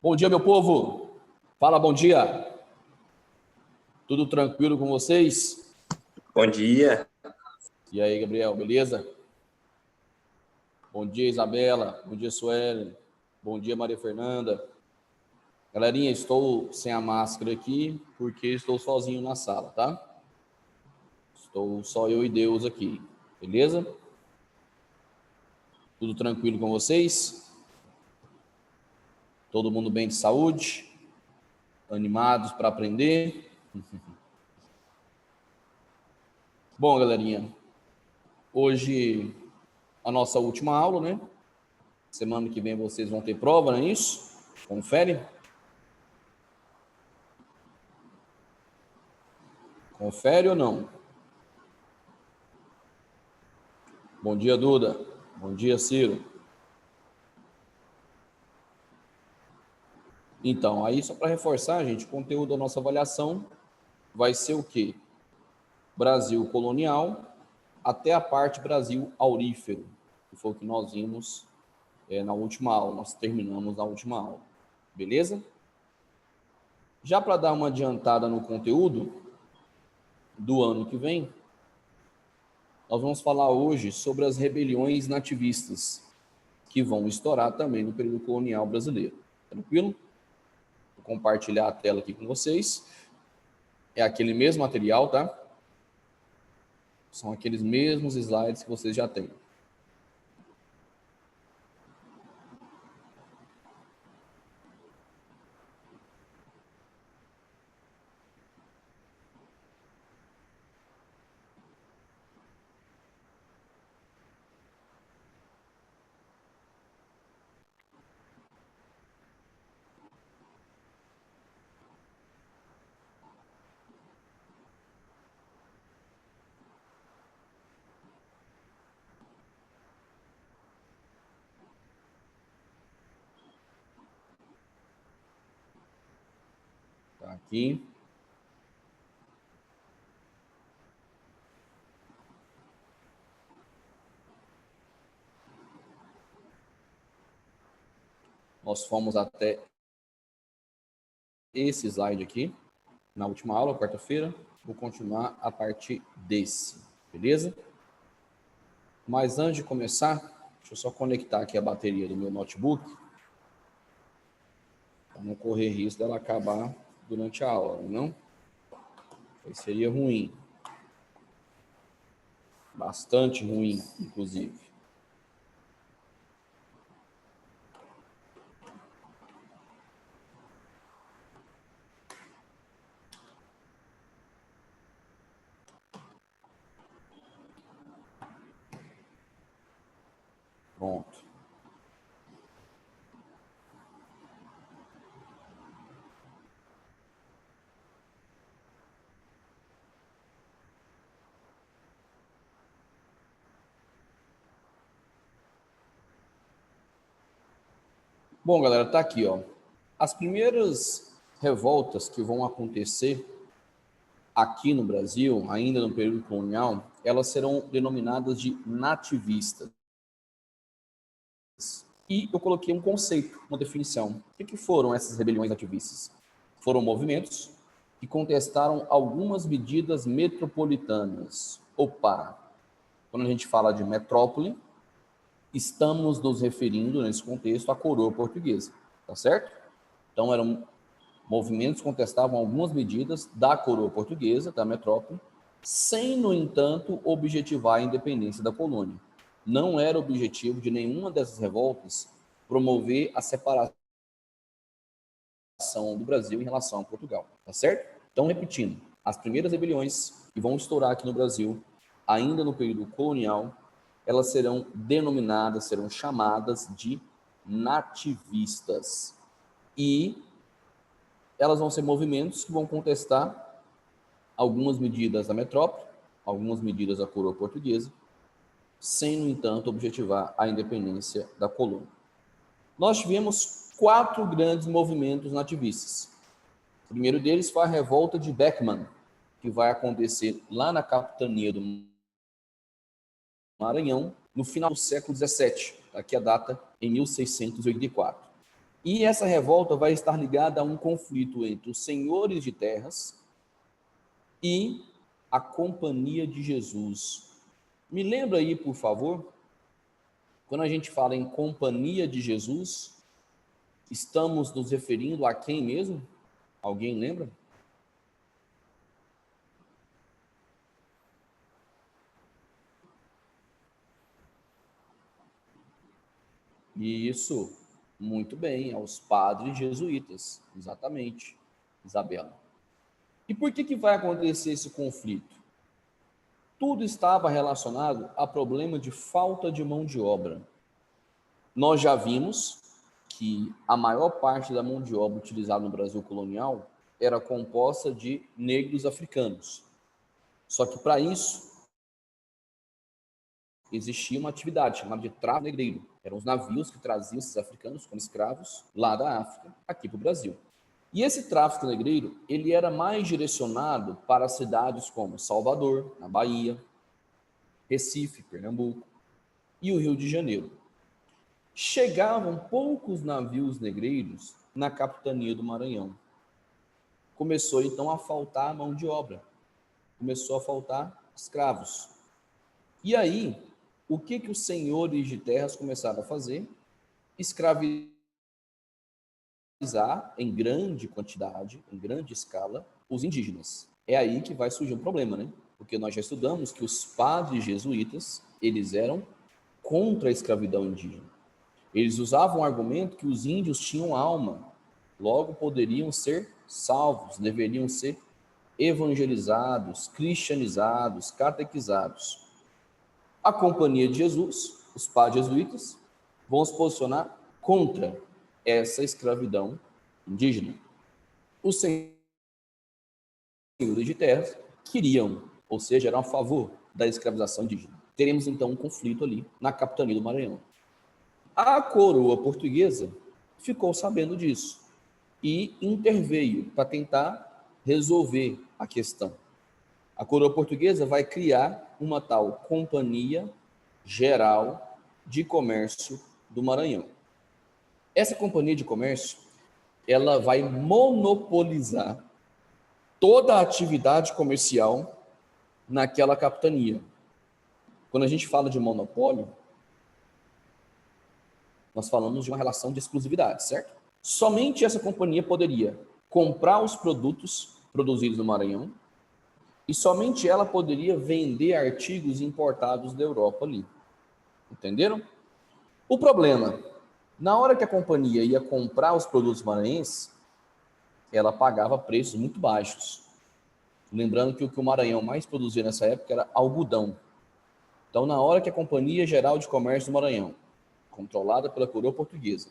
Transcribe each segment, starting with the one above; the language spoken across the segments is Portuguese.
Bom dia, meu povo. Fala, bom dia. Tudo tranquilo com vocês? Bom dia. E aí, Gabriel, beleza? Bom dia, Isabela. Bom dia, Suelen. Bom dia, Maria Fernanda. Galerinha, estou sem a máscara aqui porque estou sozinho na sala, tá? Estou só eu e Deus aqui, beleza? Tudo tranquilo com vocês? Todo mundo bem de saúde? Animados para aprender? Bom, galerinha, hoje a nossa última aula, né? Semana que vem vocês vão ter prova, não é isso? Confere? Confere ou não? Bom dia, Duda. Bom dia, Ciro. Então, aí só para reforçar, gente, o conteúdo da nossa avaliação vai ser o quê? Brasil colonial até a parte Brasil aurífero, que foi o que nós vimos na última aula, nós terminamos na última aula. Beleza? Já para dar uma adiantada no conteúdo do ano que vem, nós vamos falar hoje sobre as rebeliões nativistas, que vão estourar também no período colonial brasileiro. Tranquilo? Vou compartilhar a tela aqui com vocês. É aquele mesmo material, tá? São aqueles mesmos slides que vocês já têm. Tá aqui. Nós fomos até esse slide aqui, na última aula, quarta-feira. Vou continuar a partir desse, beleza? Mas antes de começar, deixa eu só conectar aqui a bateria do meu notebook, para não correr risco dela acabar durante a aula, não? Aí seria ruim. Bastante ruim, inclusive. Pronto. Bom, galera, tá aqui, ó. As primeiras revoltas que vão acontecer aqui no Brasil, ainda no período colonial, elas serão denominadas de nativistas. E eu coloquei um conceito, uma definição. O que foram essas rebeliões nativistas? Foram movimentos que contestaram algumas medidas metropolitanas. Opa! Quando a gente fala de metrópole, estamos nos referindo, nesse contexto, à coroa portuguesa, tá certo? Então, eram movimentos que contestavam algumas medidas da coroa portuguesa, da metrópole, sem, no entanto, objetivar a independência da colônia. Não era objetivo de nenhuma dessas revoltas promover a separação do Brasil em relação a Portugal, tá certo? Então, repetindo, as primeiras rebeliões que vão estourar aqui no Brasil, ainda no período colonial, elas serão denominadas, serão chamadas de nativistas. E elas vão ser movimentos que vão contestar algumas medidas da metrópole, algumas medidas da coroa portuguesa, sem, no entanto, objetivar a independência da colônia. Nós tivemos 4 grandes movimentos nativistas. O primeiro deles foi a revolta de Beckman, que vai acontecer lá na capitania do Maranhão, no final do século XVII, aqui a data em 1684. E essa revolta vai estar ligada a um conflito entre os senhores de terras e a Companhia de Jesus. Me lembra aí, por favor, quando a gente fala em Companhia de Jesus, estamos nos referindo a quem mesmo? Alguém lembra? Isso, muito bem, aos padres jesuítas, exatamente, Isabela. E por que vai acontecer esse conflito? Tudo estava relacionado a problema de falta de mão de obra. Nós já vimos que a maior parte da mão de obra utilizada no Brasil colonial era composta de negros africanos. Só que para isso existia uma atividade chamada de tráfico negreiro. Eram os navios que traziam esses africanos como escravos lá da África, aqui para o Brasil. E esse tráfico negreiro, ele era mais direcionado para cidades como Salvador, na Bahia, Recife, Pernambuco, e o Rio de Janeiro. Chegavam poucos navios negreiros na capitania do Maranhão. Começou então a faltar mão de obra, começou a faltar escravos. E aí, o que os senhores de terras começaram a fazer? Escravizar em grande quantidade, em grande escala, os indígenas. É aí que vai surgir um problema, né? Porque nós já estudamos que os padres jesuítas, eles eram contra a escravidão indígena. Eles usavam o argumento que os índios tinham alma, logo poderiam ser salvos, deveriam ser evangelizados, cristianizados, catequizados. A Companhia de Jesus, os padres jesuítas, vão se posicionar contra essa escravidão indígena. Os senhores de terras queriam, ou seja, eram a favor da escravização indígena. Teremos então um conflito ali na capitania do Maranhão. A coroa portuguesa ficou sabendo disso e interveio para tentar resolver a questão. A coroa portuguesa vai criar uma tal Companhia Geral de Comércio do Maranhão. Essa Companhia de Comércio, ela vai monopolizar toda a atividade comercial naquela capitania. Quando a gente fala de monopólio, nós falamos de uma relação de exclusividade, certo? Somente essa companhia poderia comprar os produtos produzidos no Maranhão e somente ela poderia vender artigos importados da Europa ali. Entenderam? O problema, na hora que a companhia ia comprar os produtos maranhenses, ela pagava preços muito baixos. Lembrando que o que o Maranhão mais produzia nessa época era algodão. Então, na hora que a Companhia Geral de Comércio do Maranhão, controlada pela coroa portuguesa,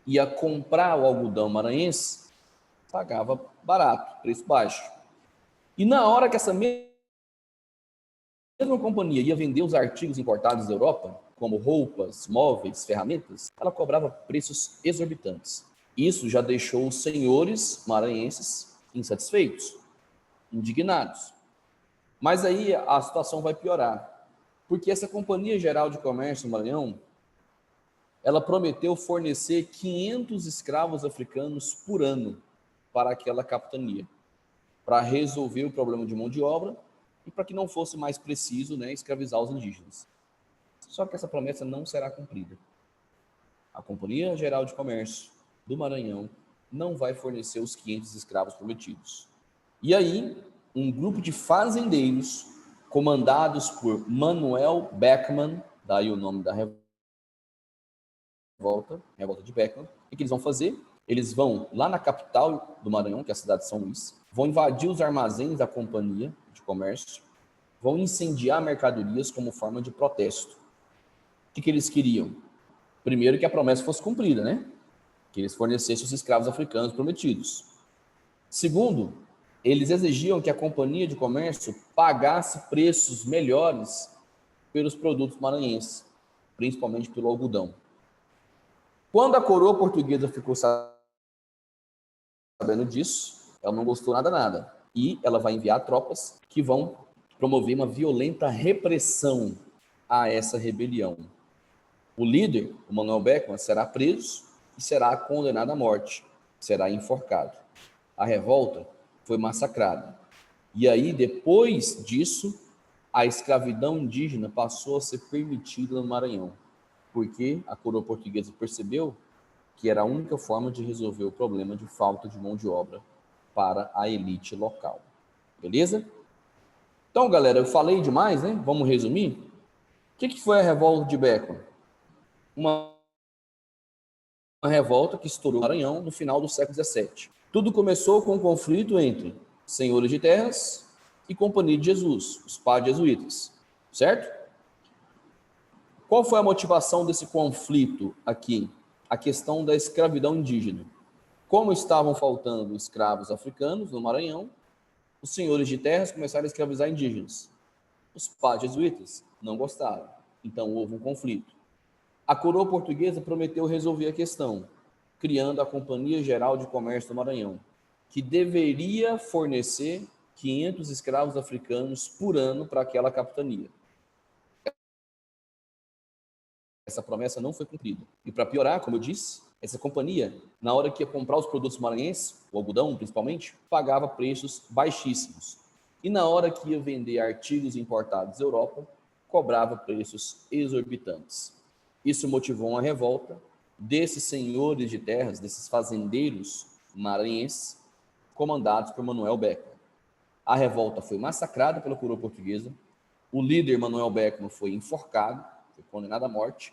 ia comprar o algodão maranhense, pagava barato, preço baixo. E na hora que essa mesma companhia ia vender os artigos importados da Europa, como roupas, móveis, ferramentas, ela cobrava preços exorbitantes. Isso já deixou os senhores maranhenses insatisfeitos, indignados. Mas aí a situação vai piorar, porque essa Companhia Geral de Comércio do Maranhão, ela prometeu fornecer 500 escravos africanos por ano para aquela capitania, para resolver o problema de mão de obra e para que não fosse mais preciso, né, escravizar os indígenas. Só que essa promessa não será cumprida. A Companhia Geral de Comércio do Maranhão não vai fornecer os 500 escravos prometidos. E aí, um grupo de fazendeiros, comandados por Manuel Beckman, daí o nome da revolta de Beckman, o que eles vão fazer? Eles vão lá na capital do Maranhão, que é a cidade de São Luís, vão invadir os armazéns da Companhia de Comércio, vão incendiar mercadorias como forma de protesto. O que eles queriam? Primeiro, que a promessa fosse cumprida, né? Que eles fornecessem os escravos africanos prometidos. Segundo, eles exigiam que a Companhia de Comércio pagasse preços melhores pelos produtos maranhenses, principalmente pelo algodão. Quando a coroa portuguesa ficou sabendo disso, ela não gostou nada. E ela vai enviar tropas que vão promover uma violenta repressão a essa rebelião. O líder, o Manuel Beckman, será preso e será condenado à morte, será enforcado. A revolta foi massacrada. E aí, depois disso, a escravidão indígena passou a ser permitida no Maranhão, porque a coroa portuguesa percebeu que era a única forma de resolver o problema de falta de mão de obra para a elite local. Beleza? Então, galera, eu falei demais, né? Vamos resumir? O que foi a revolta de Beco? Uma revolta que estourou no Maranhão no final do século XVII. Tudo começou com um conflito entre senhores de terras e Companhia de Jesus, os padres jesuítas, certo? Qual foi a motivação desse conflito aqui? A questão da escravidão indígena. Como estavam faltando escravos africanos no Maranhão, os senhores de terras começaram a escravizar indígenas. Os padres jesuítas não gostaram, então houve um conflito. A coroa portuguesa prometeu resolver a questão, criando a Companhia Geral de Comércio do Maranhão, que deveria fornecer 500 escravos africanos por ano para aquela capitania. Essa promessa não foi cumprida. E para piorar, como eu disse, essa companhia, na hora que ia comprar os produtos maranhenses, o algodão principalmente, pagava preços baixíssimos. E na hora que ia vender artigos importados da Europa, cobrava preços exorbitantes. Isso motivou uma revolta desses senhores de terras, desses fazendeiros maranhenses, comandados por Manuel Beckmann. A revolta foi massacrada pela coroa portuguesa, o líder Manuel Beckmann foi enforcado, foi condenado à morte,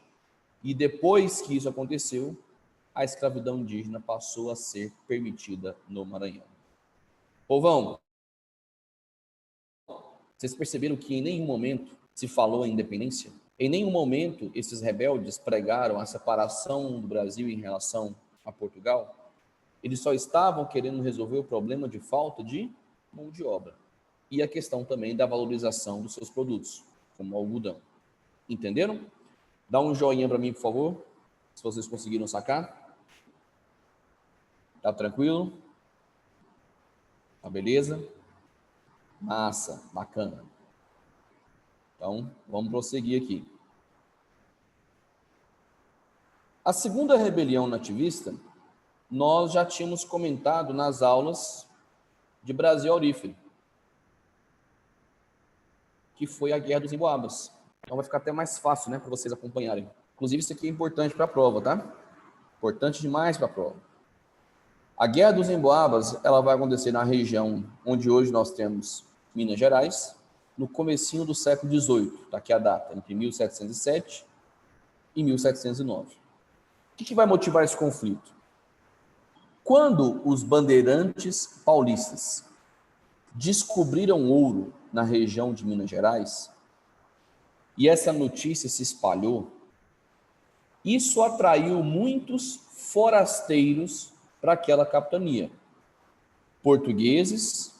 e depois que isso aconteceu, a escravidão indígena passou a ser permitida no Maranhão. Povão, vocês perceberam que em nenhum momento se falou em independência? Em nenhum momento esses rebeldes pregaram a separação do Brasil em relação a Portugal? Eles só estavam querendo resolver o problema de falta de mão de obra e a questão também da valorização dos seus produtos, como o algodão. Entenderam? Dá um joinha para mim, por favor, se vocês conseguiram sacar. Tá tranquilo? Tá beleza? Massa, bacana. Então, vamos prosseguir aqui. A segunda rebelião nativista, nós já tínhamos comentado nas aulas de Brasil Aurífero, que foi a Guerra dos Emboabas. Então vai ficar até mais fácil, né, para vocês acompanharem. Inclusive, isso aqui é importante para a prova, tá? Importante demais para a prova. A Guerra dos Emboabas, ela vai acontecer na região onde hoje nós temos Minas Gerais, no comecinho do século XVIII, tá aqui a data, entre 1707 e 1709. O que vai motivar esse conflito? Quando os bandeirantes paulistas descobriram ouro na região de Minas Gerais, e essa notícia se espalhou, isso atraiu muitos forasteiros para aquela capitania, portugueses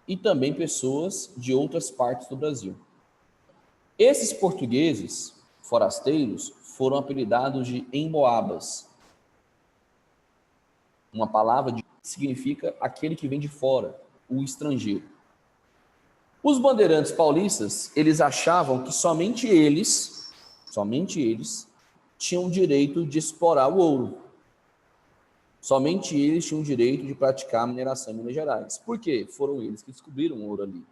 e também pessoas de outras partes do Brasil. Esses portugueses forasteiros foram apelidados de emboabas, uma palavra que significa aquele que vem de fora, o estrangeiro. Os bandeirantes paulistas, eles achavam que somente eles tinham o direito de explorar o ouro. Somente eles tinham o direito de praticar a mineração em Minas Gerais. Por quê? Foram eles que descobriram o ouro ali.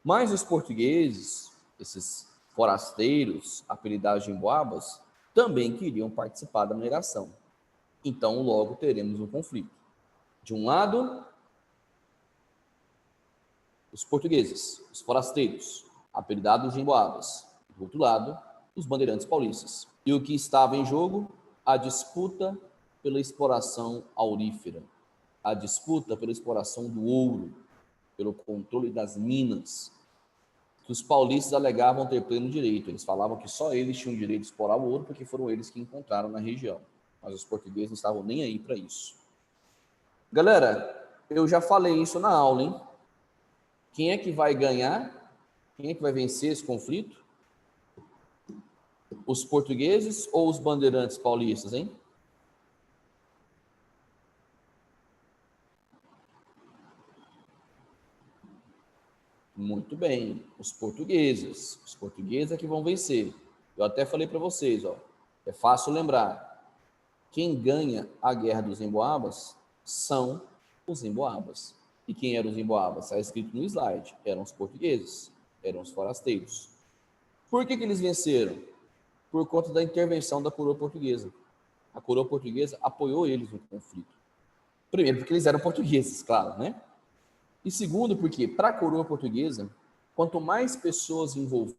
Mas os portugueses, esses forasteiros, apelidados de emboabas, também queriam participar da mineração. Então, logo teremos um conflito. De um lado, os portugueses, os forasteiros, apelidados de emboabas. Do outro lado, os bandeirantes paulistas. E o que estava em jogo? A disputa pela exploração aurífera, a disputa pela exploração do ouro, pelo controle das minas, que os paulistas alegavam ter pleno direito. Eles falavam que só eles tinham direito de explorar o ouro porque foram eles que encontraram na região. Mas os portugueses não estavam nem aí para isso. Galera, eu já falei isso na aula, hein? Quem é que vai ganhar? Quem é que vai vencer esse conflito? Os portugueses ou os bandeirantes paulistas, hein? Muito bem, os portugueses. Os portugueses é que vão vencer. Eu até falei para vocês, ó, é fácil lembrar. Quem ganha a Guerra dos Emboabas são os emboabas. E quem eram os emboabas? Está escrito no slide. Eram os portugueses, eram os forasteiros. Por que eles venceram? Por conta da intervenção da coroa portuguesa. A coroa portuguesa apoiou eles no conflito. Primeiro, porque eles eram portugueses, claro, né? E segundo, porque para a coroa portuguesa, quanto mais pessoas envolvidas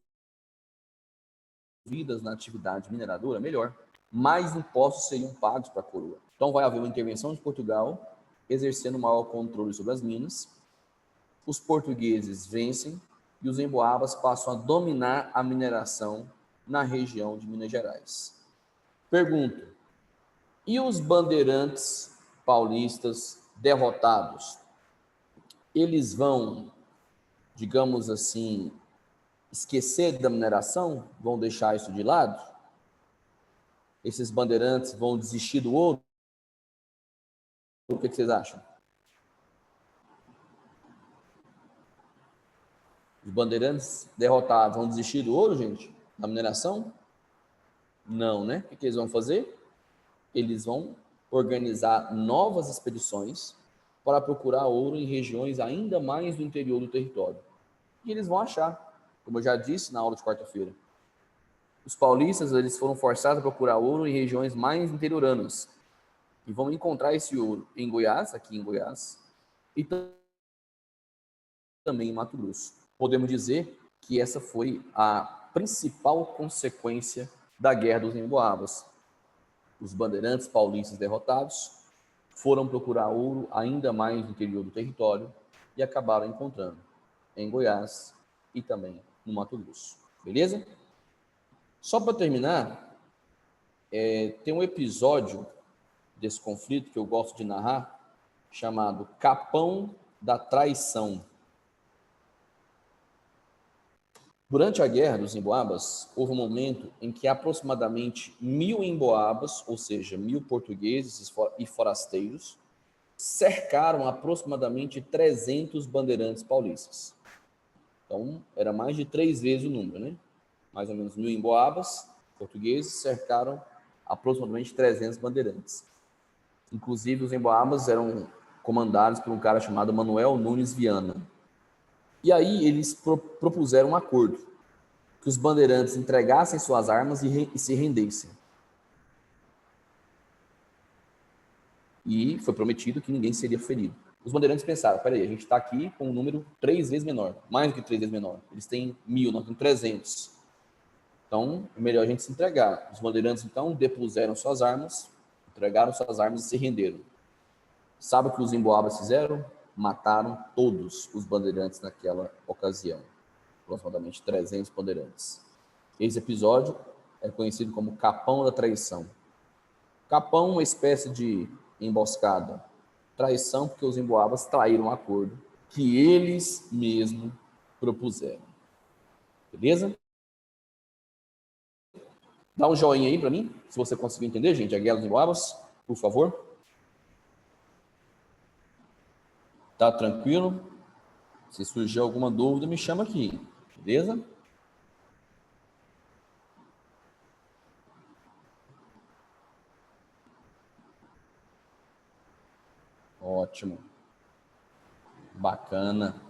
na atividade mineradora, melhor. Mais impostos seriam pagos para a coroa. Então vai haver uma intervenção de Portugal, exercendo maior controle sobre as minas. Os portugueses vencem e os emboabas passam a dominar a mineração na região de Minas Gerais. Pergunto: e os bandeirantes paulistas derrotados? Eles vão, digamos assim, esquecer da mineração? Vão deixar isso de lado? Esses bandeirantes vão desistir do ouro? O que vocês acham? Os bandeirantes derrotados vão desistir do ouro, gente? Da mineração? Não, né? O que eles vão fazer? Eles vão organizar novas expedições para procurar ouro em regiões ainda mais do interior do território. E eles vão achar, como eu já disse na aula de quarta-feira. Os paulistas, eles foram forçados a procurar ouro em regiões mais interioranas. E vão encontrar esse ouro em Goiás, aqui em Goiás, e também em Mato Grosso. Podemos dizer que essa foi a principal consequência da Guerra dos Emboabas. Os bandeirantes paulistas derrotados foram procurar ouro ainda mais no interior do território e acabaram encontrando em Goiás e também no Mato Grosso. Beleza? Só para terminar, tem um episódio desse conflito que eu gosto de narrar, chamado Capão da Traição. Durante a Guerra dos Emboabas, houve um momento em que aproximadamente 1.000 emboabas, ou seja, 1.000 portugueses e forasteiros, cercaram aproximadamente 300 bandeirantes paulistas. Então, era mais de 3 vezes o número, né? Mais ou menos 1.000 emboabas, portugueses, cercaram aproximadamente 300 bandeirantes. Inclusive, os emboabas eram comandados por um cara chamado Manuel Nunes Viana. E aí eles propuseram um acordo, que os bandeirantes entregassem suas armas e se rendessem. E foi prometido que ninguém seria ferido. Os bandeirantes pensaram, peraí, a gente está aqui com um número 3 vezes menor, mais do que 3 vezes menor. Eles têm 1.000, nós temos 300. Então, é melhor a gente se entregar. Os bandeirantes, então, depuseram suas armas, entregaram suas armas e se renderam. Sabe o que os emboabas fizeram? Mataram todos os bandeirantes naquela ocasião. Aproximadamente 300 bandeirantes. Esse episódio é conhecido como Capão da Traição. Capão, uma espécie de emboscada. Traição, porque os emboabas traíram um acordo que eles mesmos propuseram. Beleza? Dá um joinha aí para mim, se você conseguir entender, gente, a Guerra dos Emboabas, por favor. Tá tranquilo? Se surgir alguma dúvida, me chama aqui, beleza? Ótimo. Bacana.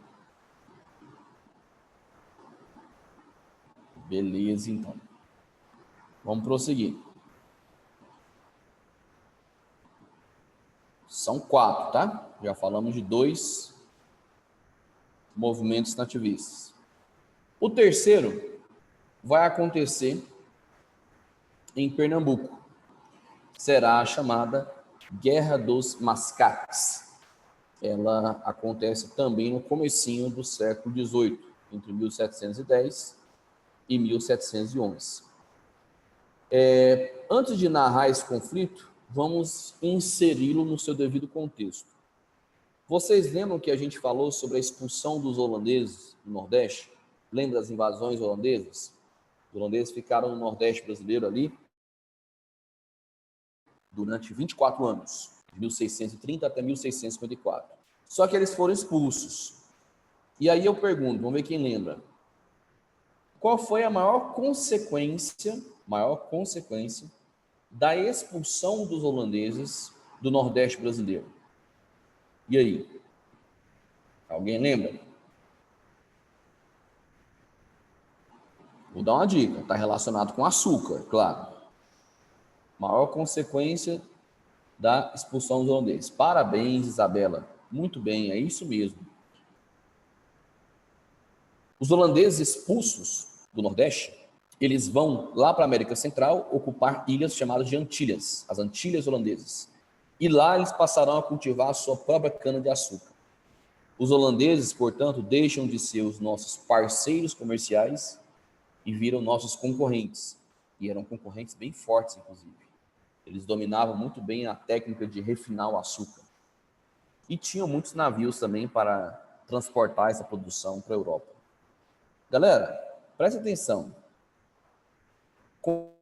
Beleza, então. Vamos prosseguir. São 4, tá? Já falamos de 2 movimentos nativistas. O terceiro vai acontecer em Pernambuco. Será a chamada Guerra dos Mascates. Ela acontece também no comecinho do século XVIII, entre 1710 e 1711. Antes de narrar esse conflito, vamos inseri-lo no seu devido contexto. Vocês lembram que a gente falou sobre a expulsão dos holandeses do Nordeste? Lembra das invasões holandesas? Os holandeses ficaram no Nordeste brasileiro ali durante 24 anos, de 1630 até 1654. Só que eles foram expulsos. E aí eu pergunto, vamos ver quem lembra. Qual foi a maior consequência da expulsão dos holandeses do Nordeste brasileiro? E aí? Alguém lembra? Vou dar uma dica, está relacionado com açúcar, claro. Maior consequência da expulsão dos holandeses. Parabéns, Isabela. Muito bem, é isso mesmo. Os holandeses expulsos do Nordeste, eles vão lá para a América Central ocupar ilhas chamadas de Antilhas, as Antilhas holandesas. E lá eles passarão a cultivar a sua própria cana-de-açúcar. Os holandeses, portanto, deixam de ser os nossos parceiros comerciais e viram nossos concorrentes. E eram concorrentes bem fortes, inclusive. Eles dominavam muito bem a técnica de refinar o açúcar. E tinham muitos navios também para transportar essa produção para a Europa. Galera, preste atenção. Com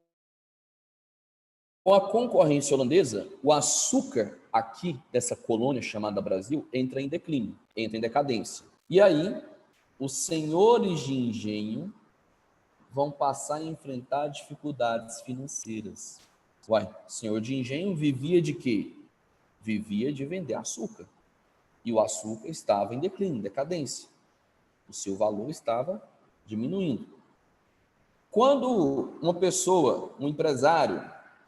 a concorrência holandesa, o açúcar aqui dessa colônia chamada Brasil entra em declínio, entra em decadência. E aí, os senhores de engenho vão passar a enfrentar dificuldades financeiras. Uai, o senhor de engenho vivia de quê? Vivia de vender açúcar. E o açúcar estava em declínio, decadência. O seu valor estava diminuindo. Quando uma pessoa, um empresário,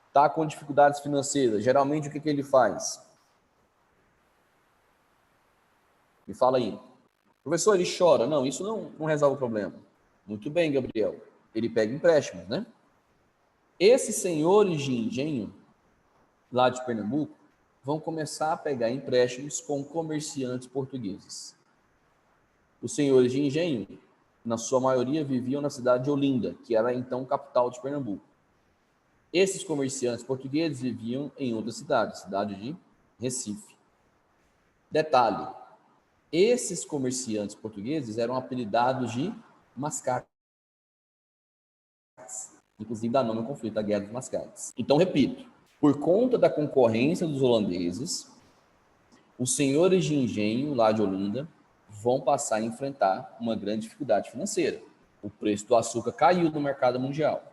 está com dificuldades financeiras, geralmente o que ele faz? Me fala aí. Professor, ele chora. Não, isso não resolve o problema. Muito bem, Gabriel. Ele pega empréstimos, né? Esses senhores de engenho, lá de Pernambuco, vão começar a pegar empréstimos com comerciantes portugueses. Os senhores de engenho, na sua maioria, viviam na cidade de Olinda, que era então capital de Pernambuco. Esses comerciantes portugueses viviam em outra cidade, cidade de Recife. Detalhe, esses comerciantes portugueses eram apelidados de mascates, inclusive dá nome ao conflito, a Guerra dos Mascates. Então, repito, por conta da concorrência dos holandeses, os senhores de engenho lá de Olinda vão passar a enfrentar uma grande dificuldade financeira. O preço do açúcar caiu no mercado mundial.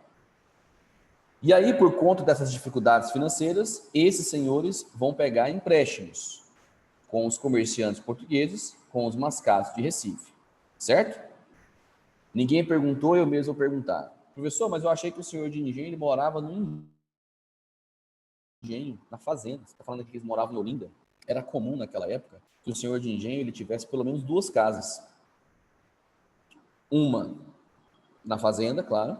E aí, por conta dessas dificuldades financeiras, esses senhores vão pegar empréstimos com os comerciantes portugueses, com os mascates de Recife, certo? Ninguém perguntou, eu mesmo vou perguntar. Professor, mas eu achei que o senhor de engenho ele morava num engenho, na fazenda. Você está falando aqui que eles moravam em Olinda? Era comum naquela época que o senhor de engenho ele tivesse pelo menos duas casas. Uma na fazenda, claro,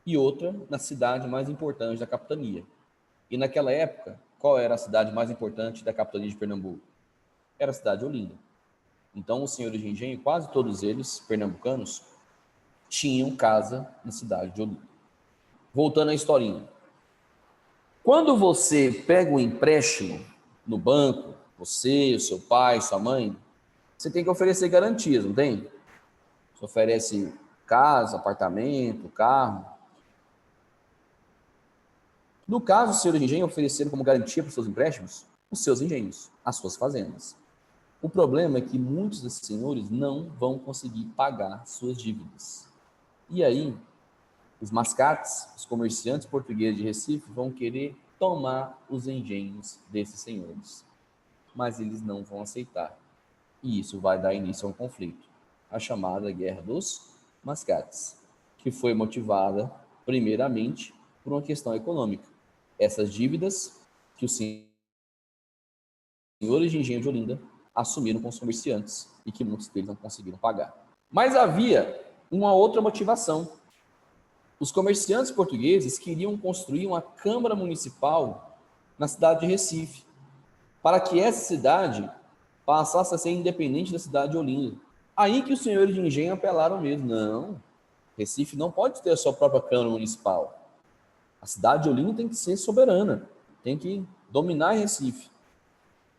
e outra na cidade mais importante da capitania. E naquela época, qual era a cidade mais importante da capitania de Pernambuco? Era a cidade de Olinda. Então, os senhores de engenho, quase todos eles, pernambucanos, tinham casa na cidade de Olinda. Voltando à historinha. Quando você pega um empréstimo no banco, você, o seu pai, sua mãe, você tem que oferecer garantias, não tem? Você oferece casa, apartamento, carro. No caso, os senhores de engenho ofereceram como garantia para os seus empréstimos os seus engenhos, as suas fazendas. O problema é que muitos desses senhores não vão conseguir pagar suas dívidas. E aí, os mascates, os comerciantes portugueses de Recife, vão querer tomar os engenhos desses senhores. Mas eles não vão aceitar. E isso vai dar início a um conflito, a chamada Guerra dos Mascates, que foi motivada, primeiramente, por uma questão econômica. Essas dívidas que os senhores de engenho de Olinda assumiram com os comerciantes e que muitos deles não conseguiram pagar. Mas havia uma outra motivação. Os comerciantes portugueses queriam construir uma Câmara Municipal na cidade de Recife, para que essa cidade passasse a ser independente da cidade de Olinda. Aí que os senhores de engenho apelaram mesmo. Não, Recife não pode ter a sua própria Câmara Municipal. A cidade de Olinda tem que ser soberana, tem que dominar Recife.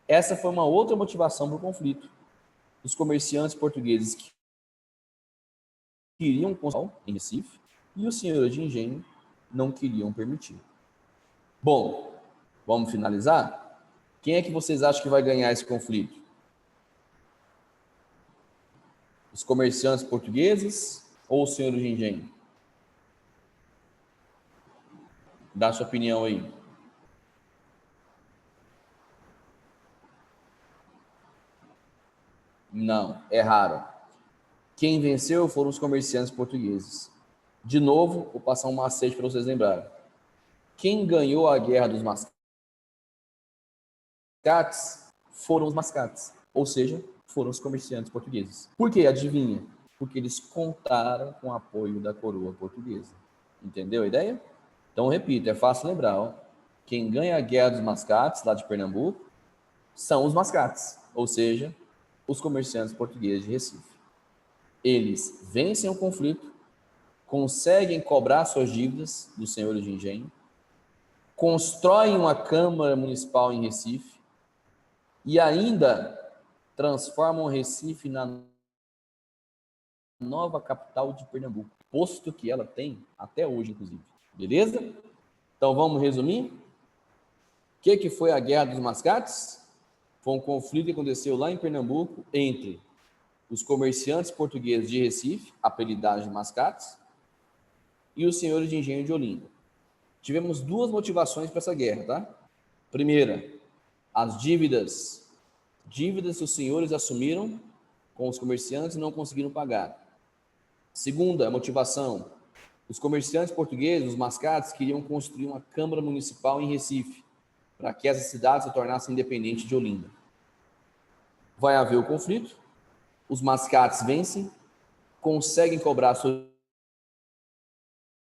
Essa foi uma outra motivação para o conflito. Os comerciantes portugueses queriam construir em Recife e os senhores de engenho não queriam permitir. Bom, vamos finalizar? Quem é que vocês acham que vai ganhar esse conflito? Os comerciantes portugueses ou os senhores de engenho? Dá sua opinião aí. Não, erraram. Quem venceu foram os comerciantes portugueses. De novo, vou passar um macete para vocês lembrarem. Quem ganhou a guerra dos mascates foram os mascates, ou seja, foram os comerciantes portugueses. Por quê? Adivinha? Porque eles contaram com o apoio da coroa portuguesa. Entendeu a ideia? Então, repito, é fácil lembrar. Ó. Quem ganha a guerra dos mascates, lá de Pernambuco, são os mascates, ou seja, os comerciantes portugueses de Recife. Eles vencem o conflito, conseguem cobrar suas dívidas dos senhores de engenho, constroem uma Câmara Municipal em Recife e ainda transformam Recife na nova capital de Pernambuco, posto que ela tem até hoje, inclusive. Beleza? Então vamos resumir? O que foi a Guerra dos Mascates? Foi um conflito que aconteceu lá em Pernambuco entre os comerciantes portugueses de Recife, apelidados de mascates, e os senhores de engenho de Olinda. Tivemos duas motivações para essa guerra, tá? Primeira, as dívidas que os senhores assumiram com os comerciantes e não conseguiram pagar. Segunda motivação, os comerciantes portugueses, os mascates, queriam construir uma Câmara Municipal em Recife, para que essa cidade se tornasse independente de Olinda. Vai haver o conflito, os mascates vencem, conseguem cobrar suas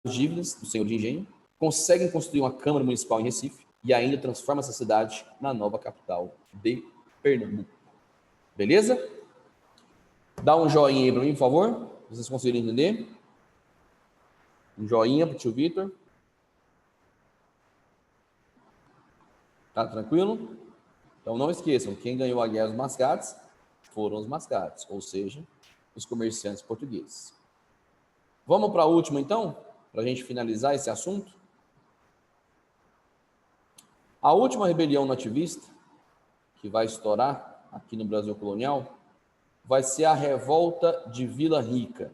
dívidas do senhor de engenho, conseguem construir uma Câmara Municipal em Recife e ainda transforma essa cidade na nova capital de Pernambuco. Beleza? Dá um joinha aí para mim, por favor. Vocês conseguiram entender? Um joinha para o tio Vitor. Tá tranquilo? Então não esqueçam, quem ganhou a guerra dos mascates foram os mascates, ou seja, os comerciantes portugueses. Vamos para a última então, para a gente finalizar esse assunto. A última rebelião nativista que vai estourar aqui no Brasil colonial vai ser a revolta de Vila Rica,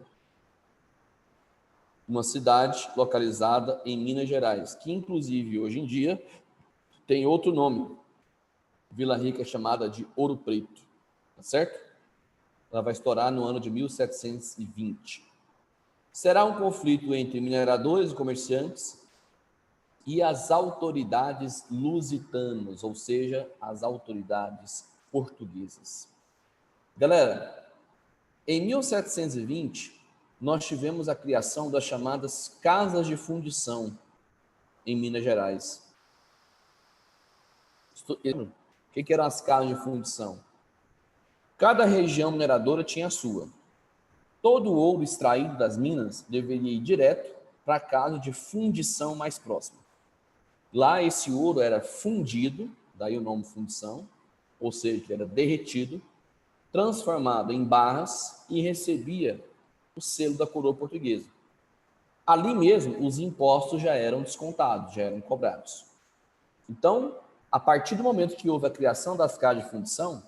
uma cidade localizada em Minas Gerais, que inclusive hoje em dia tem outro nome. Vila Rica é chamada de Ouro Preto, tá certo? Ela vai estourar no ano de 1720. Será um conflito entre mineradores e comerciantes e as autoridades lusitanas, ou seja, as autoridades portuguesas. Galera, em 1720, nós tivemos a criação das chamadas casas de fundição em Minas Gerais. O que eram as casas de fundição? Cada região mineradora tinha a sua. Todo o ouro extraído das minas deveria ir direto para a casa de fundição mais próxima. Lá esse ouro era fundido, daí o nome fundição, ou seja, era derretido, transformado em barras e recebia o selo da coroa portuguesa. Ali mesmo, os impostos já eram descontados, já eram cobrados. Então, a partir do momento que houve a criação das casas de fundição,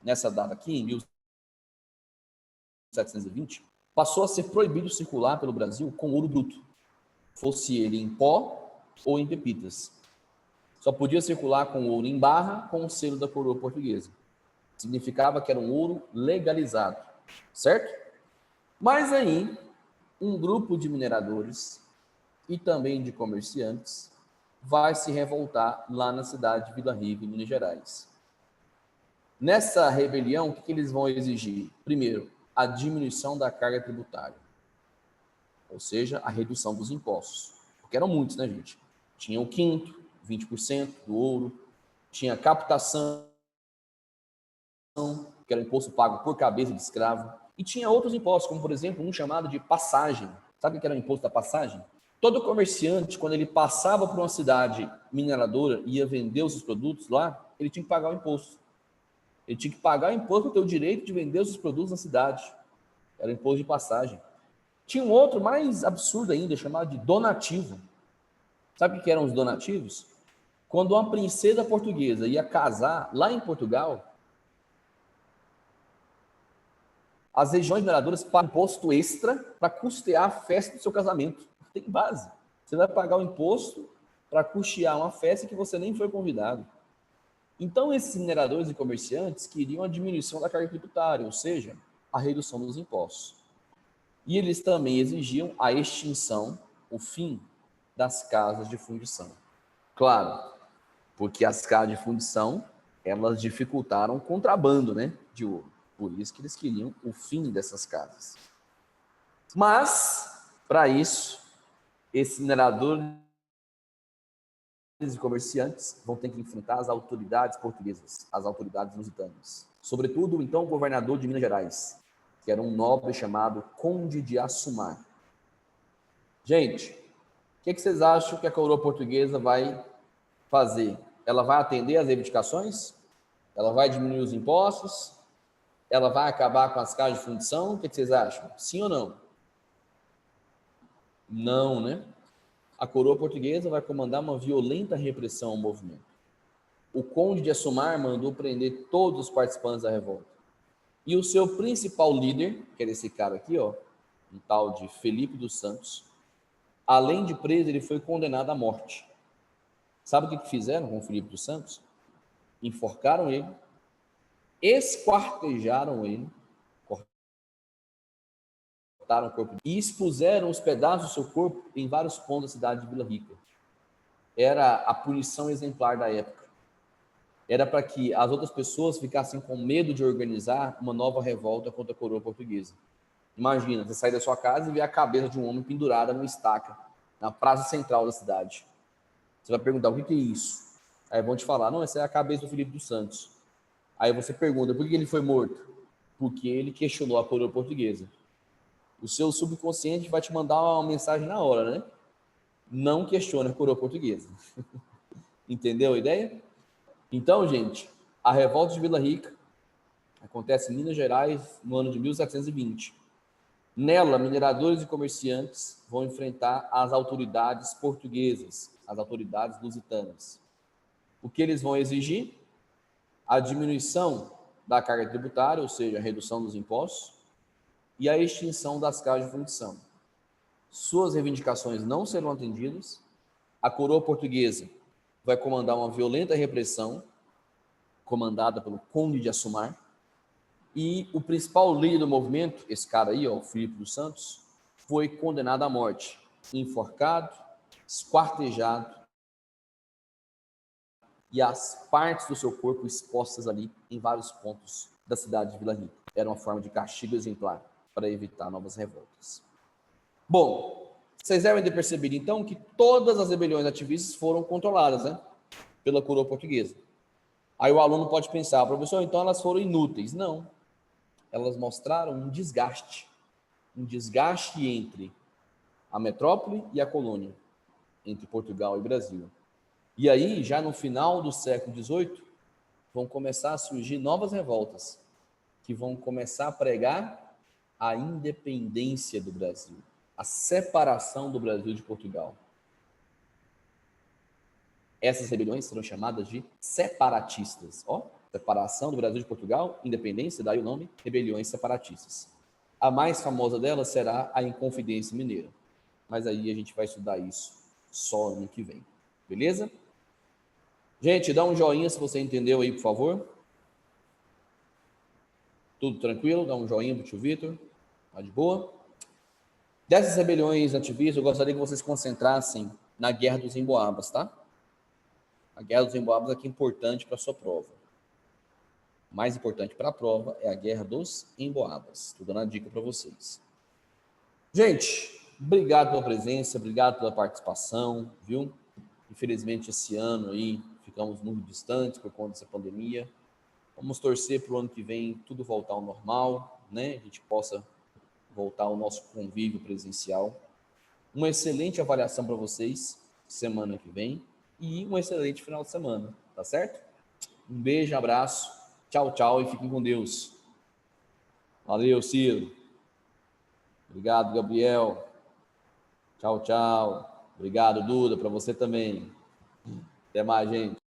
nessa data aqui, em 1720, passou a ser proibido circular pelo Brasil com ouro bruto, fosse ele em pó ou em pepitas. Só podia circular com ouro em barra com o selo da coroa portuguesa. Significava que era um ouro legalizado, certo? Mas aí, um grupo de mineradores e também de comerciantes vai se revoltar lá na cidade de Vila Rica, em Minas Gerais. Nessa rebelião, o que eles vão exigir? Primeiro, a diminuição da carga tributária, ou seja, a redução dos impostos, porque eram muitos, né, gente? Tinha o quinto, 20% do ouro, tinha captação, que era o imposto pago por cabeça de escravo, e tinha outros impostos, como, por exemplo, um chamado de passagem. Sabe o que era o imposto da passagem? Todo comerciante, quando ele passava por uma cidade mineradora e ia vender os seus produtos lá, ele tinha que pagar o imposto. Ele tinha que pagar o imposto para ter o direito de vender os seus produtos na cidade. Era o imposto de passagem. Tinha um outro mais absurdo ainda, chamado de donativo. Sabe o que eram os donativos? Quando uma princesa portuguesa ia casar lá em Portugal, as regiões mineradoras pagam imposto extra para custear a festa do seu casamento. Tem base. Você vai pagar o imposto para custear uma festa que você nem foi convidado. Então, esses mineradores e comerciantes queriam a diminuição da carga tributária, ou seja, a redução dos impostos. E eles também exigiam a extinção, o fim das casas de fundição. Claro, porque as casas de fundição, elas dificultaram o contrabando, né, de ouro. Por isso que eles queriam o fim dessas casas. Mas, para isso, esses mineradores e comerciantes vão ter que enfrentar as autoridades portuguesas, as autoridades lusitanas. Sobretudo, então, o governador de Minas Gerais, que era um nobre chamado Conde de Assumar. Gente, o que vocês acham que a coroa portuguesa vai fazer? Ela vai atender às reivindicações? Ela vai diminuir os impostos? Ela vai acabar com as casas de fundição? O que vocês acham? Sim ou não? Não, né? A coroa portuguesa vai comandar uma violenta repressão ao movimento. O Conde de Assumar mandou prender todos os participantes da revolta. E o seu principal líder, que era esse cara aqui, ó, um tal de Felipe dos Santos, além de preso, ele foi condenado à morte. Sabe o que fizeram com o Felipe dos Santos? Enforcaram ele, esquartejaram ele, cortaram o corpo e expuseram os pedaços do seu corpo em vários pontos da cidade de Vila Rica. Era a punição exemplar da época. Era para que as outras pessoas ficassem com medo de organizar uma nova revolta contra a coroa portuguesa. Imagina, você sair da sua casa e ver a cabeça de um homem pendurada numa estaca, na praça central da cidade. Você vai perguntar, o que é isso? Aí vão te falar, não, essa é a cabeça do Felipe dos Santos. Aí você pergunta, por que ele foi morto? Porque ele questionou a coroa portuguesa. O seu subconsciente vai te mandar uma mensagem na hora, né? Não questione a coroa portuguesa. Entendeu a ideia? Então, gente, a revolta de Vila Rica acontece em Minas Gerais no ano de 1720. Nela, mineradores e comerciantes vão enfrentar as autoridades portuguesas, as autoridades lusitanas. O que eles vão exigir? A diminuição da carga tributária, ou seja, a redução dos impostos, e a extinção das casas de fundição. Suas reivindicações não serão atendidas. A coroa portuguesa vai comandar uma violenta repressão, comandada pelo Conde de Assumar, e o principal líder do movimento, esse cara aí, ó, o Filipe dos Santos, foi condenado à morte, enforcado, esquartejado e as partes do seu corpo expostas ali em vários pontos da cidade de Vila Rica. Era uma forma de castigo exemplar para evitar novas revoltas. Bom, vocês devem ter percebido então que todas as rebeliões ativistas foram controladas, né, pela coroa portuguesa. Aí o aluno pode pensar, professor, então elas foram inúteis. Não, elas mostraram um desgaste entre a metrópole e a colônia, entre Portugal e Brasil. E aí, já no final do século XVIII, vão começar a surgir novas revoltas, que vão começar a pregar a independência do Brasil, a separação do Brasil de Portugal. Essas rebeliões serão chamadas de separatistas. Ó, separação do Brasil de Portugal, independência, daí o nome, rebeliões separatistas. A mais famosa delas será a Inconfidência Mineira. Mas aí a gente vai estudar isso só ano que vem. Beleza? Gente, dá um joinha se você entendeu aí, por favor. Tudo tranquilo? Dá um joinha pro tio Vitor. Tá de boa? Dessas rebeliões ativistas, eu gostaria que vocês se concentrassem na Guerra dos Emboabas, tá? A Guerra dos Emboabas aqui é importante para a sua prova. O mais importante para a prova é a Guerra dos Emboabas. Estou dando a dica para vocês. Gente, obrigado pela presença, obrigado pela participação, viu? Infelizmente, esse ano aí ficamos muito distantes por conta dessa pandemia. Vamos torcer para o ano que vem tudo voltar ao normal, né? A gente possa voltar ao nosso convívio presencial. Uma excelente avaliação para vocês semana que vem e um excelente final de semana, tá certo? Um beijo, abraço, tchau, tchau e fiquem com Deus. Valeu, Ciro. Obrigado, Gabriel. Tchau, tchau. Obrigado, Duda, para você também. Até mais, gente.